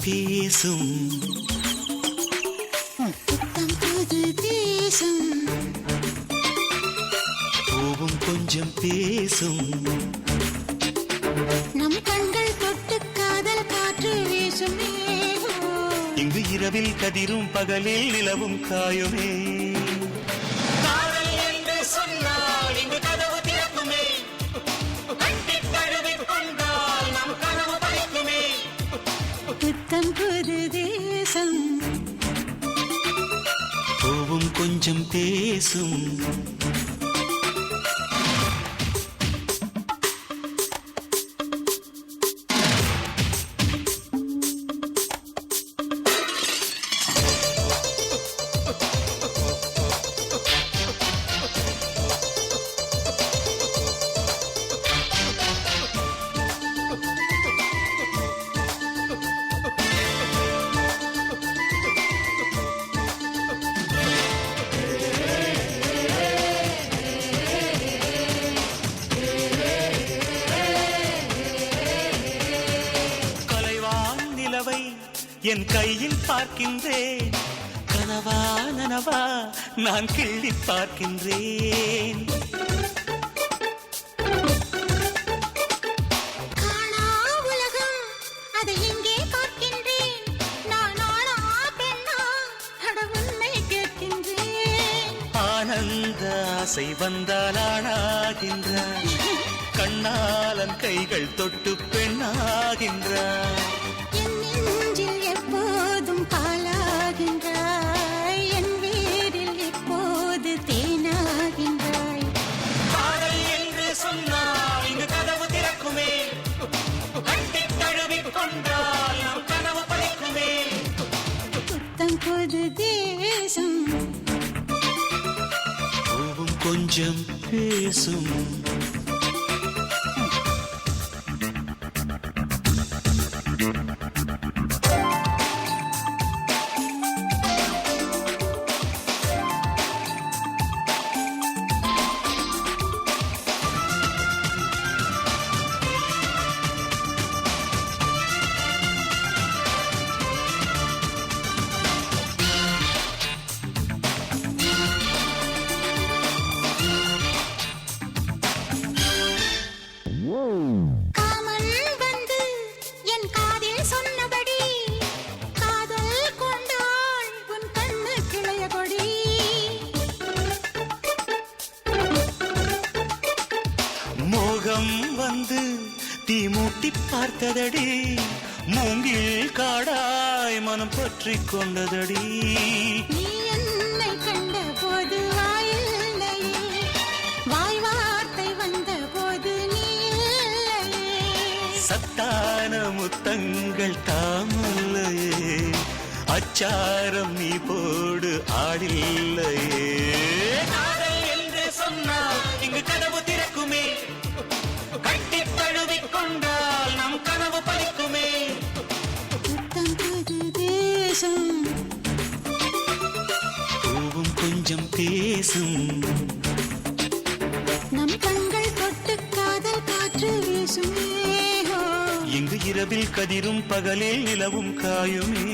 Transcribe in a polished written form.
பேசும் புத்தம் புது தேசம் பூவும் கொஞ்சம் பேசும் நம் கண்கள் தொட்டு காதல் காற்று வீசுமே இங்கு இரவில் கதிரும் பகலில் நிலவும் காயுமே புத்தம் புது தேசம் பூவும் கொஞ்சம் பேசும் என் கையில் பார்க்கின்றேன் கனவா நனவா நான் கிள்ளி பார்க்கின்றேன் காணா உலகம் அதை எங்கே பார்க்கின்றேன் நான் ஆனா பெண்ணா உன்னை கேட்கின்றேன் ஆனந்த ஆசை வந்தால் ஆளாகின்றான் கண்ணாலன் கைகள் தொட்டு பெண்ணாகின்றான் பூவும் கொஞ்சம் பேசும் மோகம் வந்து தீ மூட்டி பார்த்ததடி மூங்கில் காடாய் மனம் பற்றி கொண்டதடி நீ என்னை கண்ட போது வாயில்லையே வாய் வார்த்தை வந்த போது நீ இல்லையே சத்தான முத்தங்கள் தாமல்லையே அச்சாரம் நீ போடு ஆடில்லையே என்று சொன்னால் இங்கு கனவு திறக்குமே கட்டி தழுவிக் கொண்டால் நம் கனவு பலிக்குமே புத்தம் புது தேசம் பூவும் கொஞ்சம் பேசும் நம் கண்கள் தொட்டு காதல் காற்று வீசுமே இங்கு இரவில் கதிரும் பகலில் நிலவும் காயுமே